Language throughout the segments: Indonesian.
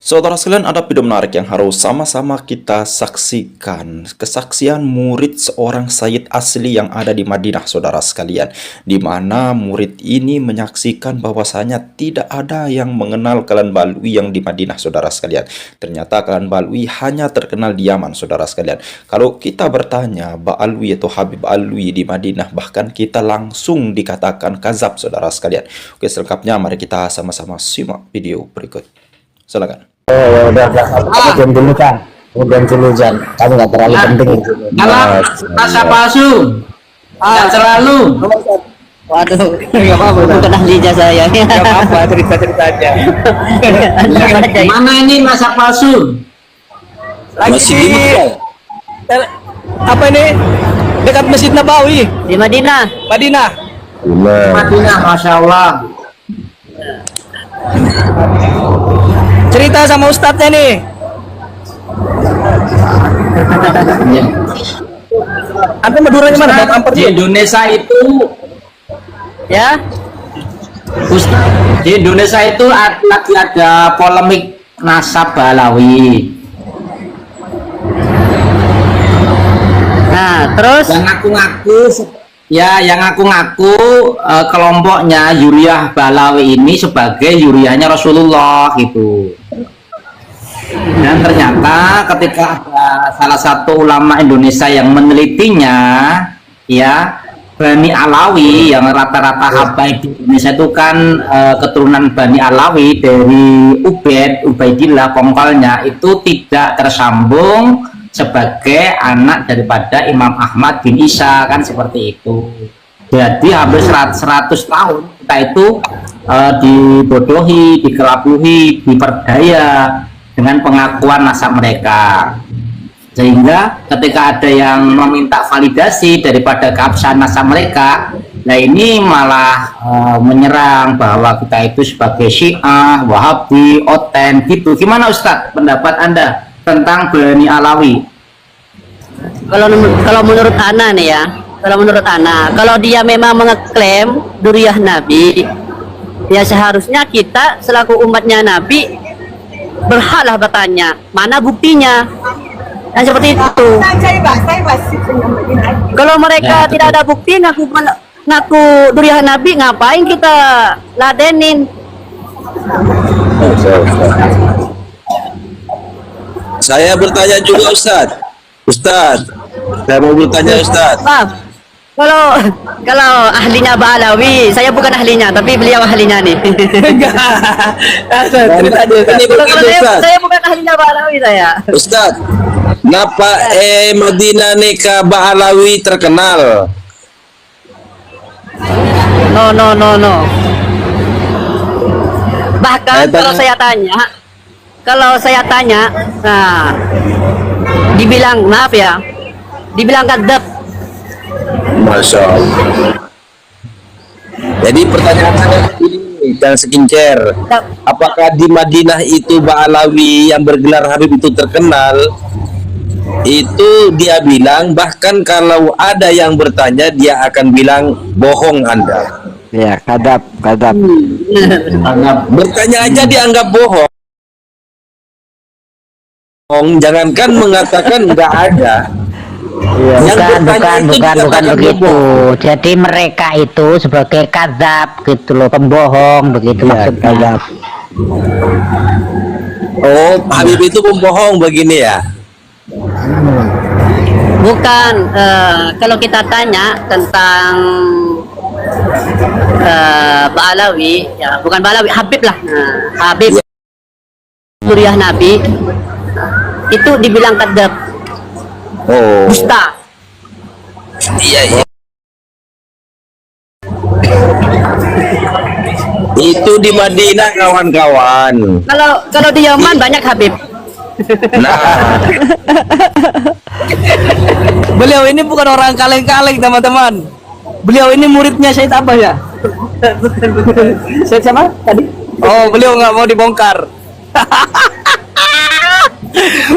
Saudara sekalian, ada video menarik yang harus sama-sama kita saksikan. Kesaksian murid seorang Sayyid asli yang ada di Madinah, saudara sekalian. Di mana murid ini menyaksikan bahwasanya tidak ada yang mengenal Khalil Balui yang di Madinah, saudara sekalian. Ternyata Khalil Balui hanya terkenal di Yaman, saudara sekalian. Kalau kita bertanya Ba'alwi atau Habib Alwi di Madinah, bahkan kita langsung dikatakan kazab, saudara sekalian. Oke, selengkapnya mari kita sama-sama simak video berikut. Silakan. Oh ya udah kemudian dulu kan, kemudian dulu Jan, kamu nggak terlalu penting itu. Kalau rasa palsu, nggak selalu. Waduh, nggak apa-apa, bukan ahlinya saya. Nggak apa-apa, cerita-cerita aja. Mana ini masa palsu? Lagi di apa ini, dekat Masjid Nabawi Di Madinah. Madinah. Madinah, masya Allah. Cerita sama ustadznya nih. Anda Maduranya mana? Bang Ampер Di Indonesia itu, Ya, di Indonesia itu lagi ada polemik nasab Balawi. nah terus yang ngaku-ngaku kelompoknya Yuriah Balawi ini sebagai Yuriahnya Rasulullah gitu. Dan ternyata ketika ada salah satu ulama Indonesia yang menelitinya, ya, Bani Alawi yang rata-rata habaib di Indonesia itu kan keturunan Bani Alawi dari Ubaidillah pongkolnya itu tidak tersambung sebagai anak daripada Imam Ahmad bin Isa, kan seperti itu. Jadi hampir 100 tahun kita itu dibodohi, dikelabuhi, diperdaya dengan pengakuan nasab mereka. Sehingga ketika ada yang meminta validasi daripada keabsahan nasab mereka, nah ini malah menyerang bahwa kita itu sebagai Syiah, Wahabi, Oten gitu. Gimana Ustadz pendapat Anda tentang Bani Alawi? kalau menurut Ana nih ya, kalau dia memang mengeklaim Duriyah Nabi, ya seharusnya kita selaku umatnya Nabi berhaklah bertanya mana buktinya. Yang seperti itu. Kalau mereka tidak ada bukti ngaku Duriyah Nabi, ngapain kita ladenin? Saya bertanya juga Ustadz, saya mau bertanya Ustadz. Maaf, kalau ahlinya Ba'alawi, saya bukan ahlinya, tapi beliau ahlinya nih. Saya bukan ahlinya Ba'alawi saya. Ustadz, kenapa Madinah Neka Ba'alawi terkenal? No. Bahkan kalau saya tanya, nah, dibilang maaf ya, dibilang kadzab. Masya Allah. Jadi pertanyaan saya ini dan sekincer, apakah di Madinah itu Ba'alawi yang bergelar Habib itu terkenal? Itu dia bilang, bahkan kalau ada yang bertanya dia akan bilang bohong Anda. Ya, kadap. Bertanya aja dianggap bohong. Jangankan mengatakan nggak ada. Bukan begitu. Jadi mereka itu sebagai kadzab gitu loh, pembohong begitu maksudnya. Oh, Habib itu pembohong begini ya? Bukan, kalau kita tanya tentang Ba'alawi, ya bukan Ba'alawi, Habib lah. Nah, Habib Duriyah Nabi itu dibilang kadzab, Oh, dusta. iya. Itu di Madinah kawan-kawan. Kalau di Yaman banyak Habib. Nah, Beliau ini bukan orang kaleng-kaleng teman-teman. Beliau ini muridnya Syed apa ya? Syed siapa tadi? Oh, beliau nggak mau dibongkar.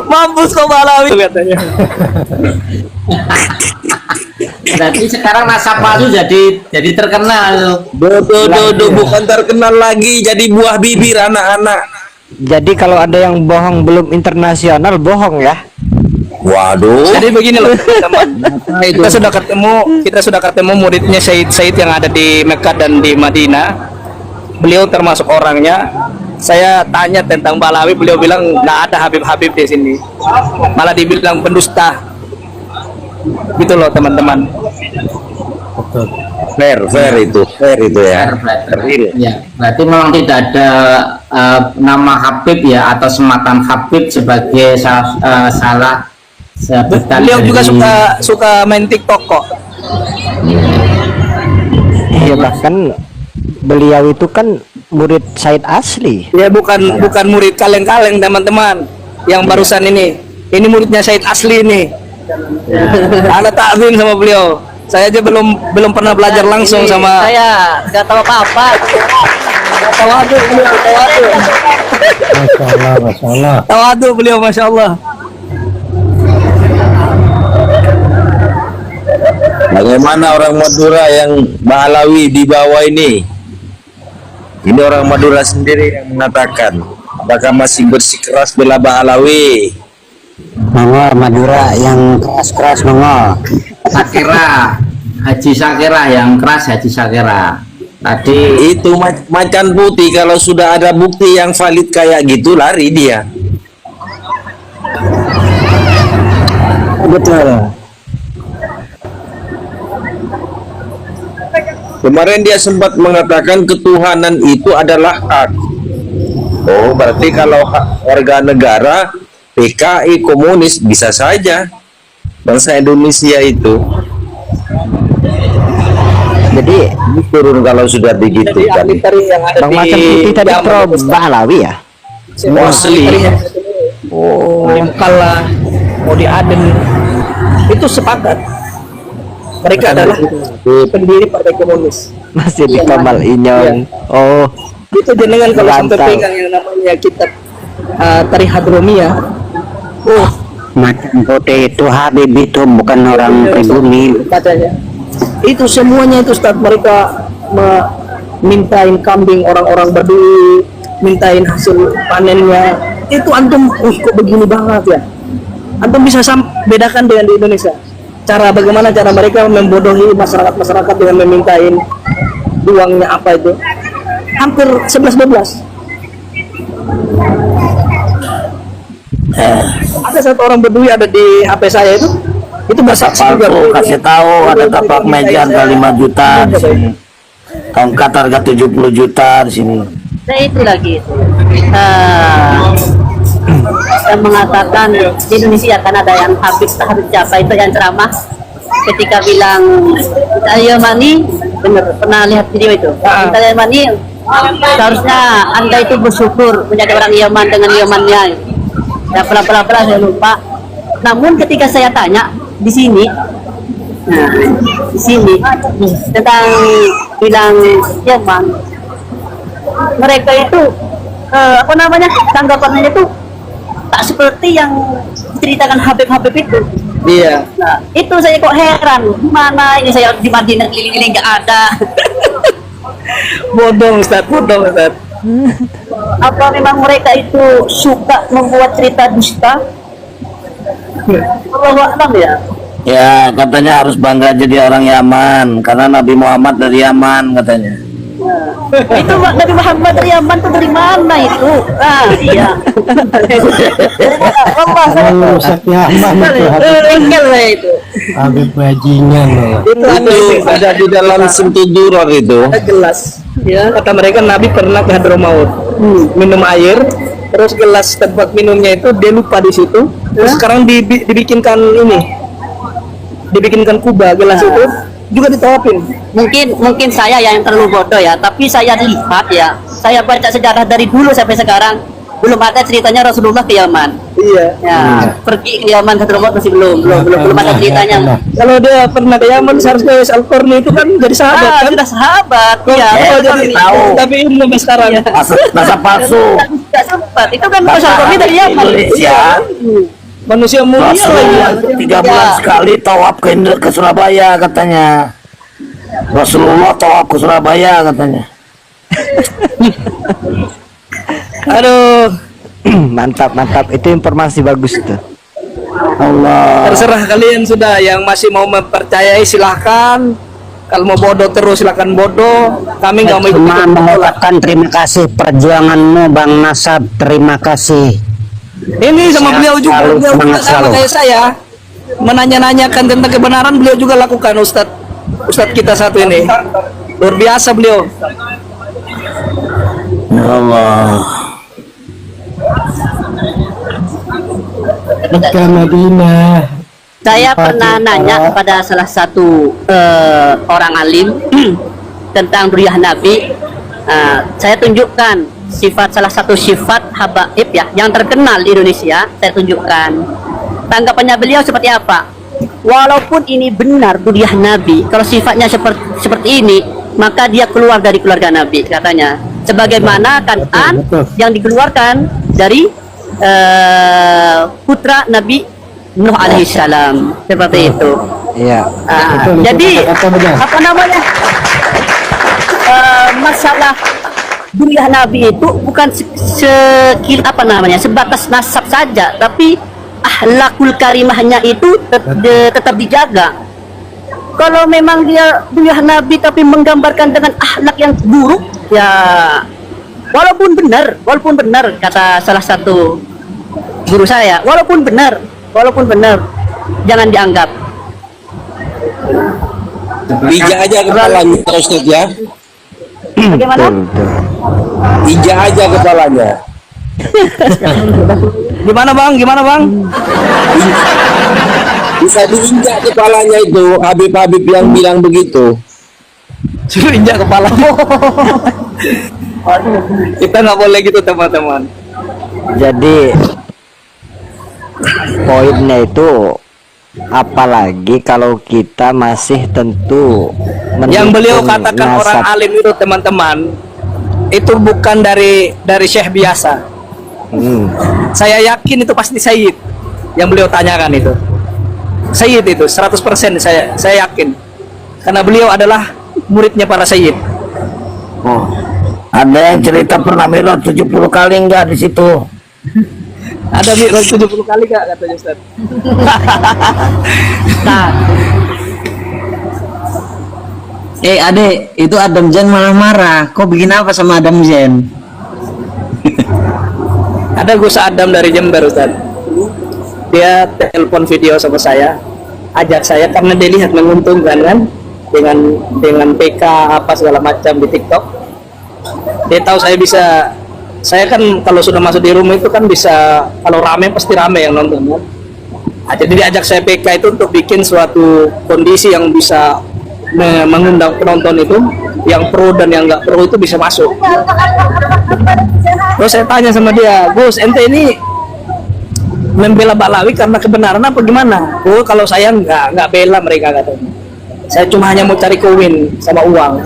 Mampus kok Balawi katanya. Berarti sekarang nasab palsu jadi terkenal. bukan terkenal lagi, jadi buah bibir anak-anak. Jadi kalau ada yang bohong belum internasional, bohong ya. Waduh. Jadi begini loh teman-teman, kita sudah ketemu muridnya Said yang ada di Mekah dan di Madinah. Beliau termasuk orangnya. Saya tanya tentang Balawi, beliau bilang nggak ada Habib-Habib di sini, malah dibilang pendusta. Gitu loh teman-teman. Fair itu ya. Ya, berarti memang tidak ada nama Habib ya, atau sematan Habib sebagai salah sebutan. Beliau juga dari- suka main TikTok kok. Iya, bahkan beliau itu kan murid Said asli. Ya bukan murid kaleng-kaleng teman-teman. Yang barusan ini muridnya Said asli ini. Ada takzim sama beliau. Saya aja belum pernah belajar langsung Ini sama. saya nggak tahu apa-apa. Tawadu beliau, tawadu. Masya Allah. Tawadu beliau, masya Allah. Bagaimana orang Madura yang Balawi di bawah ini? Ini orang Madura sendiri yang mengatakan, apakah masih bersikeras bela Balawi? Mongol Madura yang keras-keras mongol. Sakira, Haji Sakira yang keras, Haji Sakira. Tadi Itu macan putih, kalau sudah ada bukti yang valid kayak gitu lari dia. Betul. Kemarin dia sempat mengatakan ketuhanan itu adalah hak. Oh, berarti kalau hak warga negara, PKI, komunis bisa saja. Bangsa Indonesia itu Jadi ini turun kalau sudah begitu kan. Militer yang ada Bang di Macan Putih tadi Yaman pro itu, Balawi ya. Mostly. Oh, Lempal lah, mau di Aden, itu sepakat. Mereka adalah pendiri Partai Komunis. Masih di Kamal Inyong. Oh, Itu jenengan kalau sampai Mantap. pegang yang namanya kitab Tarikh Hadromiyah. Oh, Macan Putih itu Habib itu bukan orang pribumi. katanya. Itu semuanya itu Ustaz, mereka mintain kambing orang-orang Badui, mintain hasil panennya. Itu antum kok begini banget ya. Antum bisa bedakan dengan di Indonesia. Bagaimana cara mereka membodohi masyarakat dengan memintain uangnya apa itu. Hampir 11-12. Ada satu orang Badui ada di HP saya itu bersaksi juga. Kasih tahu ada tapak meja harga 5 juta di sini. Tongkat harga 70 juta di sini. Nah itu lagi. Saya mengatakan di Indonesia kan ada yang habis siapa itu yang ceramah ketika bilang kita Yamani, bener pernah lihat video itu. Kita Yamani seharusnya Anda itu bersyukur menjadi orang Yaman dengan Yamannya. Ya bla saya lupa. Namun ketika saya tanya di sini, nah di sini tentang bilang Yaman, mereka itu apa namanya tanggapannya itu tak seperti yang diceritakan Habib itu. Iya. Nah, itu saya kok heran, mana ini saya di Madinah keliling-keliling nggak ada. Bodong Ustaz. Apa memang mereka itu suka membuat cerita dusta? Allahu a'lam ya. Ya katanya harus bangga jadi orang Yaman karena Nabi Muhammad dari Yaman katanya. Itu Nabi Muhammad dari Yaman tuh dari mana itu? Ah iya. Allah engkel lah itu. Habib bajingan. Itu ada di dalam sentuh duror itu. Ada gelas. Ya, kata mereka Nabi pernah ke Hadramaut. Minum air, terus gelas tempat minumnya itu dia lupa di situ. Terus sekarang dibikinkan kubah gelas itu juga ditawapin. Mungkin saya yang terlalu bodoh ya, tapi saya lihat ya, saya baca sejarah dari dulu sampai sekarang belum ada ceritanya Rasulullah ke Yaman. Iya. Ya, pergi ke Yaman ke Hadramaut masih belum ada ceritanya. Kalau dia pernah ke Yaman seharusnya Al-Qarni itu kan jadi sahabat kan? Sudah sahabat. Iya, Oh, jadi tahu. tapi ilmu sampai sekarang. Masa palsu. Tidak sempat. Itu kan Al-Qarni dari Yaman. Indonesia Manusia mulia Rasulullah lagi. 3 bulan sekali tawaf ke Surabaya katanya. Rasulullah tawaf ke Surabaya katanya. Aduh, Mantap, mantap. Itu informasi bagus tuh. Allah. terserah kalian sudah. Yang masih mau mempercayai silahkan. Kalau mau bodoh terus silahkan bodoh. Kami nggak mau Cuma ikut. mengucapkan terima kasih perjuanganmu Bang Nasab, terima kasih. Ini sama beliau juga, Selalu, beliau juga semangat sama selalu. kayak saya. Menanya-nanyakan tentang kebenaran, beliau juga lakukan, Ustadz kita satu ini. Luar biasa beliau. Ya Allah. Mekah Madinah. Saya pernah nanya kepada salah satu orang alim tentang duriyah Nabi. Saya tunjukkan salah satu sifat habaib ya yang terkenal di Indonesia. Saya tunjukkan. Tanggapannya beliau seperti apa? Walaupun ini benar duriyah Nabi, kalau sifatnya seperti ini, maka dia keluar dari keluarga Nabi katanya. Sebagaimana Kan'an yang dikeluarkan dari putra Nabi Nuh alaihissalam, seperti itu. Iya. Jadi apa namanya, masalah duriyah Nabi itu bukan sebatas nasab saja, tapi akhlakul karimahnya itu tetap dijaga. Kalau memang dia duriyah Nabi tapi menggambarkan dengan akhlak yang buruk, ya walaupun benar kata salah satu guru saya, walaupun benar jangan dianggap. Bijak aja kepalanya Ustaz ya. Bagaimana? Bijak aja kepalanya. Gimana bang? Bisa diinjak kepalanya itu Habib-habib yang bilang begitu. Suruh injak kepala. Kita nggak boleh gitu teman-teman. Jadi poinnya itu, apalagi kalau kita masih tentu Yang beliau mendukung katakan orang nasab. alim itu teman-teman, itu bukan dari syekh biasa. Saya yakin itu pasti Sayyid yang beliau tanyakan itu. Sayyid itu 100% saya yakin. Karena beliau adalah muridnya para Sayyid. Oh. Ada yang cerita pernah Mi'raj 70 kali enggak di situ? Ada Mi'raj 70 kali Kak katanya Ustaz. Nah, Adek, itu Adam Zen marah-marah. Kok bikin apa sama Adam Zen? Ada Gus Adam dari Jember Ustaz. Dia telepon video sama saya, ajak saya karena dia lihat menguntungkan kan dengan PK apa segala macam di TikTok. Dia tahu saya kan kalau sudah masuk di rumah itu kan bisa, kalau rame pasti rame yang nonton kan. Jadi diajak saya PK itu untuk bikin suatu kondisi yang bisa mengundang penonton itu, yang pro dan yang nggak pro itu bisa masuk. Terus saya tanya sama dia, Gus, ente ini membela Ba'alawi karena kebenaran apa gimana? Oh, kalau saya nggak bela mereka katanya. Saya cuma hanya mau cari koin sama uang.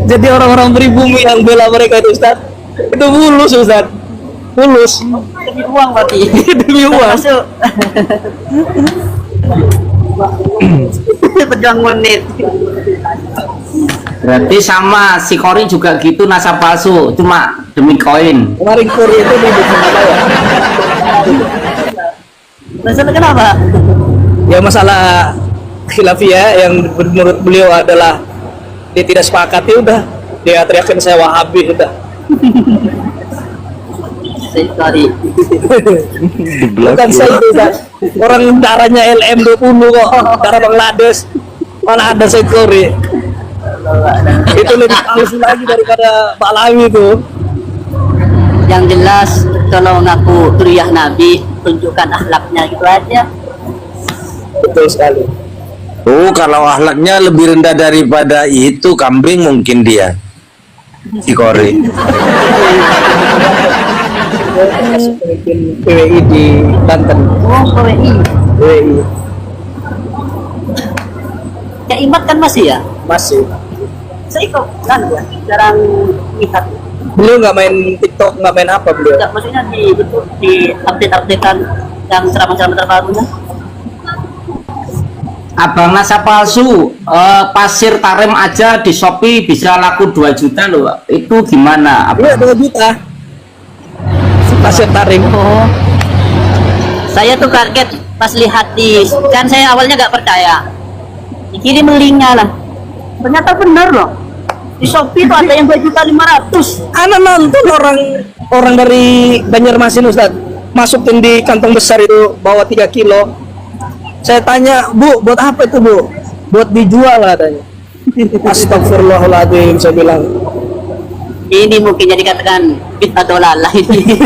jadi orang-orang pribumi yang bela mereka itu Ustaz, itu mulus Ustaz, mulus. demi uang berarti. Demi uang. Masuk. Pejuang menit. Berarti sama si Kori juga gitu, nasab palsu, cuma demi koin. Kemarin Korea itu di Surabaya. Masalah kenapa? Ya masalah khilafiyah yang menurut beliau adalah dia tidak sepakat, ya udah dia teriakin saya Wahabi udah. Sorry. Bukan saya itu Ustaz. Orang darahnya LM20 kok, darah Bangladesh. Mana ada Said Kori. Itu lebih halus lagi daripada Ba'alawi itu. Yang jelas kalau ngaku duriyah Nabi, tunjukkan akhlaknya gitu aja. Betul sekali. Oh, kalau akhlaknya lebih rendah daripada itu, kambing mungkin dia. Si Kori. Mungkin PWI di Banten. Oh, PWI. PWI Ya Imat kan masih ya? masih. Saya kok kan ya, jarang lihat. Beliau nggak main TikTok, nggak main apa beliau. Enggak, maksudnya di update-updatean yang ceramah-ceramah terbarunya. Abang nasab palsu, pasir Tarim aja di Shopee bisa laku 2 juta loh. Itu gimana? Iya, 2 juta. Pasir Tarim. Oh. Saya tuh kaget pas lihat kan saya awalnya nggak percaya. Dikirim linknya lah. Ternyata benar loh. Di Shopee tuh ada yang 2.500.000. Anak nonton orang dari Banjarmasin Ustaz, masukin di kantong besar itu bawa 3 kilo. Saya tanya, Bu, buat apa itu, Bu? Buat dijual katanya. Astagfirullahaladzim, saya bilang. Ini mungkin jadi katakan bid'ah dolalah ini.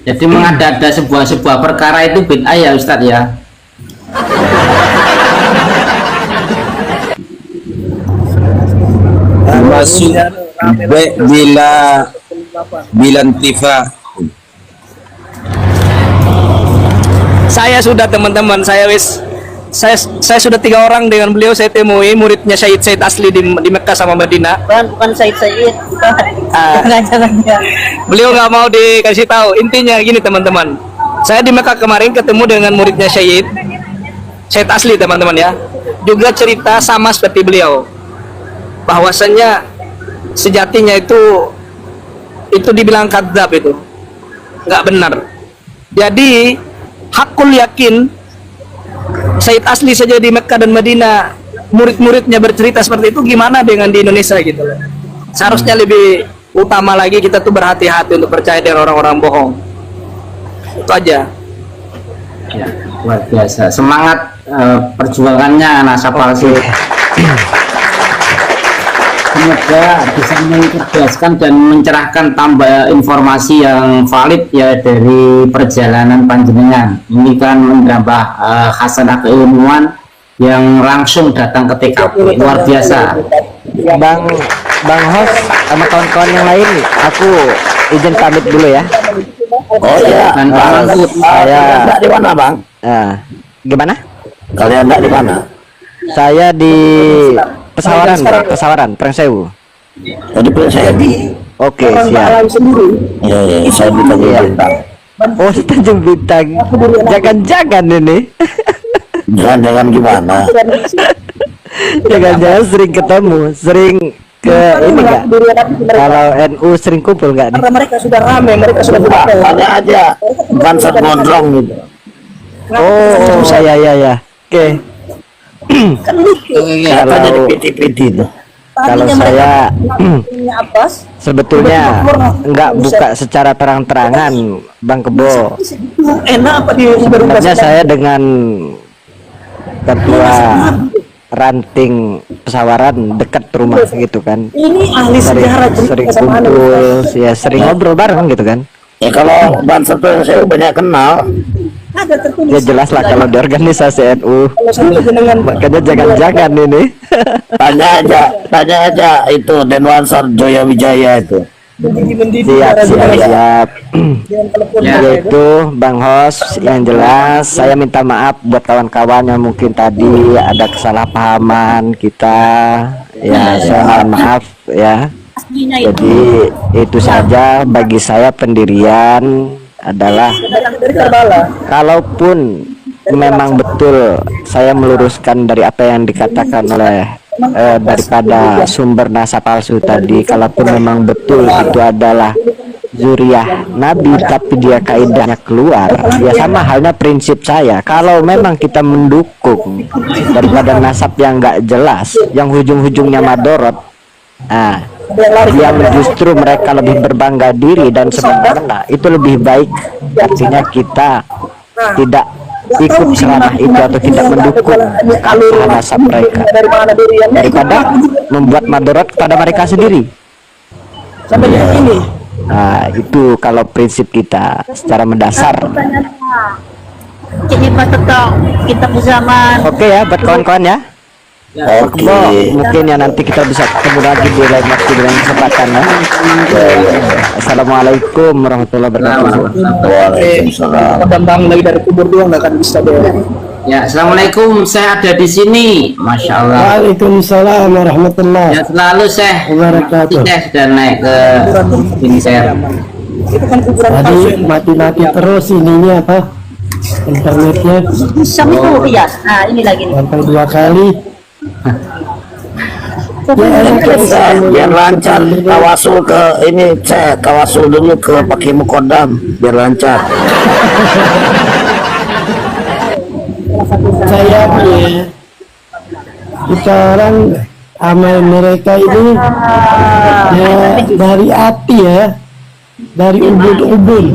Jadi mengada-ada sebuah perkara itu bid'ah ya Ustadz ya. Masuk bilan tifa. Saya sudah teman-teman, saya sudah 3 orang dengan beliau saya temui, muridnya Said Asli di Mekah sama Madinah. Bukan Said. Jangan. Beliau nggak mau dikasih tahu. Intinya gini teman-teman, saya di Mekah kemarin ketemu dengan muridnya Said Asli teman-teman ya, juga cerita sama seperti beliau, bahwasannya sejatinya itu dibilang kadzab, itu nggak benar. Jadi hakul yakin Said Asli saja di Mekah dan Madinah murid-muridnya bercerita seperti itu, gimana dengan di Indonesia gitu loh. Seharusnya lebih utama lagi kita tuh berhati-hati untuk percaya dengan orang-orang bohong. Itu aja. Ya, luar biasa. Semangat perjuangannya nasab palsu. Semoga bisa mencerdaskan dan mencerahkan tambah informasi yang valid ya dari perjalanan panjenengan. Ini kan menambah khasanah keilmuan yang langsung datang ke TKP. Luar biasa. Bang Host sama kawan-kawan yang lain, aku izin pamit dulu ya. Oh iya. Dan Pak Mahfud, Saya Enggak di mana, Bang? gimana? Kalian enggak di mana? Saya di Pesawaran, Prengsewu. Jadi saya Oke, siap. ya, saya di Tanjung Bintang. Oh, di Tanjung Bintang. Jangan-jangan ini. Jangan gimana? Jangan-jangan sering ketemu, sering ke ini enggak? Kalau NU sering kumpul enggak nih? Karena mereka sudah ramai, mereka sudah Ada aja bansat gondrong gitu. Oh, ya. Oke. Apa jadi PT-PT itu? Kalau saya sebetulnya nggak buka secara terang-terangan, Bang Kebo. enak apa di Sebenarnya saya dengan ketua ranting Pesawaran dekat rumah gitu kan. ini ahli sejarah Sering kumpul, ya sering ngobrol bareng gitu kan. Ya kalau bansat saya banyak kenal. ada tertulis. Ya jelas lah kalau di organisasi NU. Kalau sampai jenengan Makanya jangan-jangan ini. Tanya aja itu Denwansar Joya Wijaya itu. Siap. Ya. Yaitu Bang Host, yang jelas saya minta maaf buat kawan-kawan yang mungkin tadi ada kesalahpahaman kita. Ya, saya mohon maaf ya. Jadi itu saja bagi saya pendirian adalah kalaupun memang betul saya meluruskan dari apa yang dikatakan oleh daripada sumber nasab palsu tadi, kalaupun memang betul itu adalah zuriyah Nabi tapi dia kaidahnya keluar, ya sama halnya prinsip saya, kalau memang kita mendukung daripada nasab yang nggak jelas, yang ujung-ujungnya madorot, yang justru mereka lebih berbangga diri dan sebenarnya itu lebih baik, artinya kita tidak ikut ranah itu atau tidak mendukung nasab mereka daripada membuat madorot kepada mereka sendiri. Nah, itu kalau prinsip kita secara mendasar. Jadi tetap kita bersamaan. Oke ya buat kawan-kawan ya. Oke. Mungkin ya nanti kita bisa ketemu lagi di lain waktu dengan kesempatan ya. Assalamualaikum warahmatullahi wabarakatuh. Waalaikumsalam. Bambang lagi dari kubur doang nggak akan bisa deh. Ya, assalamualaikum. Saya ada di sini. Masya Allah. Waalaikumsalam warahmatullahi Ya selalu Syekh. wabarakatuh. Syekh sudah naik ke sini saya. Itu kan kuburan palsu. Mati-mati terus ininya apa? internetnya Bisa itu, iya. Nah, ini lagi nih. sampai 2 kali. Biar lancar tawasul ke ini, saya tawasul dulu ke pakai mukodam biar lancar. Saya punya sekarang amal mereka ini ya dari hati ya, dari ubun-ubun,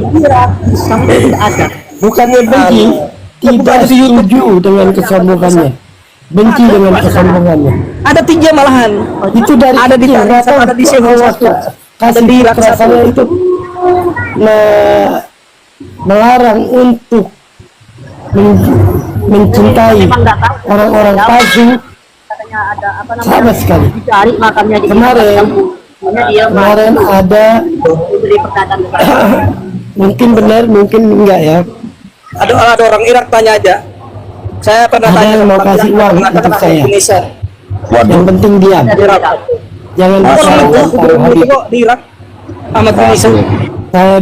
bukannya benci, tidak setuju dengan kesombongannya, benci dengan kesombongannya. Ada 3 malahan. Itu dari Ada di kecil, Tangerang, nggak ada di tahu Singapura, waktu kasih ada di fitrah Laksa. saya itu melarang untuk mencintai orang-orang palsu Katanya ada apa sama sekali. dicari makamnya di Kemarin dia kemarin ada beri perkataan mungkin benar mungkin enggak ya, Ada orang Irak tanya aja. Saya pernah ada tanya yang mau orang kasih Irak, uang mengatakan untuk ahli saya. Indonesia. Yang penting diam, jangan Orang bicara itu tentang gubernur Habib. itu kok di Irak. Ahmad bin Isa. Saya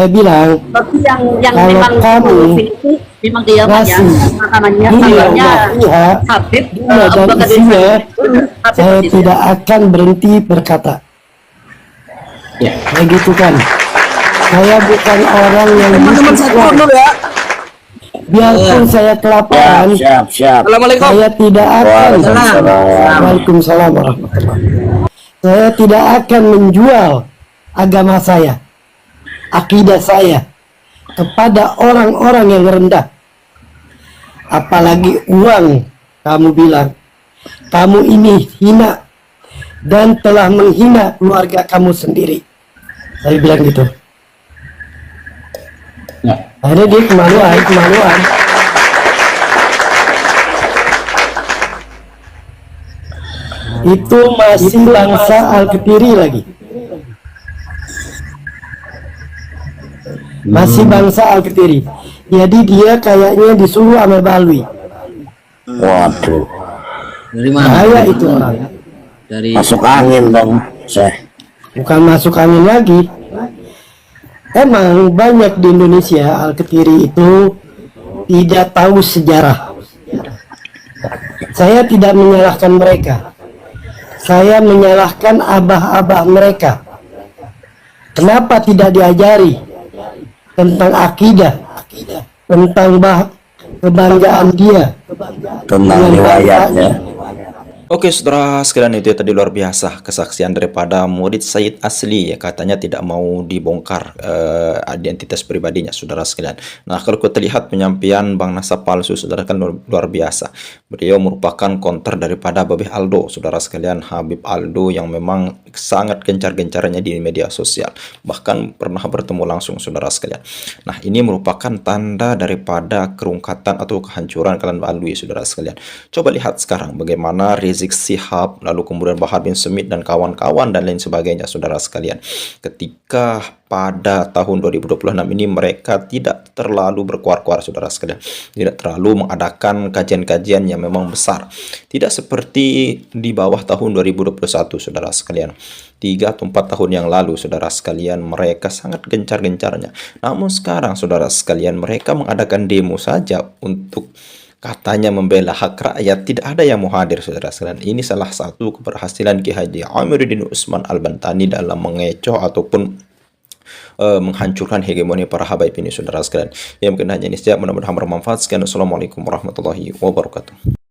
bilang Tapi yang Kalau memang kamu itu memang dia ngasih makamnya dunia makamnya Tuhan Habib dunia Abu dan Bakar bin isinya, Habib saya itu. tidak akan berhenti berkata. Ya. Kayak gitu kan. Saya bukan orang yang Teman-teman saya turun dulu ya. biarpun saya kelaparan, Siap. Assalamualaikum. saya tidak akan. Waalaikumsalam. Waalaikumsalam warahmatullahi. Saya tidak akan menjual agama saya, akidah saya kepada orang-orang yang rendah. Apalagi uang, kamu bilang kamu ini hina dan telah menghina keluarga kamu sendiri. Saya bilang gitu. Ya. Akhirnya dia kemaluan. Itu masih bangsa Al-Ketiri lagi. Masih bangsa Al-Ketiri. Jadi dia kayaknya disuruh sama Balwi. Waduh, Dari mana? Bahaya itu orang. Dari masuk angin dong, saya. Bukan masuk angin lagi. Emang banyak di Indonesia Al-Ketiri itu tidak tahu sejarah. Saya tidak menyalahkan mereka. Saya menyalahkan abah-abah mereka. Kenapa tidak diajari tentang akidah, tentang kebanggaan dia, Tentang riwayatnya. Oke, saudara sekalian, itu tadi luar biasa kesaksian daripada murid Sayyid Asli ya, katanya tidak mau dibongkar identitas pribadinya, saudara sekalian. Nah, kalau kita lihat penyampaian Bang Nasab palsu, saudara, kan luar biasa. Beliau merupakan counter daripada Babeh Aldo, saudara sekalian, Habib Aldo yang memang sangat gencar-gencarnya di media sosial, bahkan pernah bertemu langsung, saudara sekalian. Nah, ini merupakan tanda daripada kerungkatan atau kehancuran kalian Alwi, saudara sekalian. Coba lihat sekarang bagaimana Rizik Sihab, lalu kemudian Bahar bin Smith dan kawan-kawan dan lain sebagainya, saudara sekalian. Ketika pada tahun 2026 ini mereka tidak terlalu berkuar-kuar, saudara sekalian. Tidak terlalu mengadakan kajian-kajian yang memang besar. Tidak seperti di bawah tahun 2021, saudara sekalian. 3 atau 4 tahun yang lalu, saudara sekalian, mereka sangat gencar-gencarnya. Namun sekarang, saudara sekalian, mereka mengadakan demo saja untuk katanya membela hak rakyat, tidak ada yang mau hadir, saudara sekalian. Ini salah satu keberhasilan Ki Haji Amiruddin Utsman Al-Bantani dalam mengecoh ataupun menghancurkan hegemoni para habaib ini, saudara sekalian. Ya, mungkin hanya ini saja, mudah-mudahan bermanfaat. Sekian, assalamualaikum warahmatullahi wabarakatuh.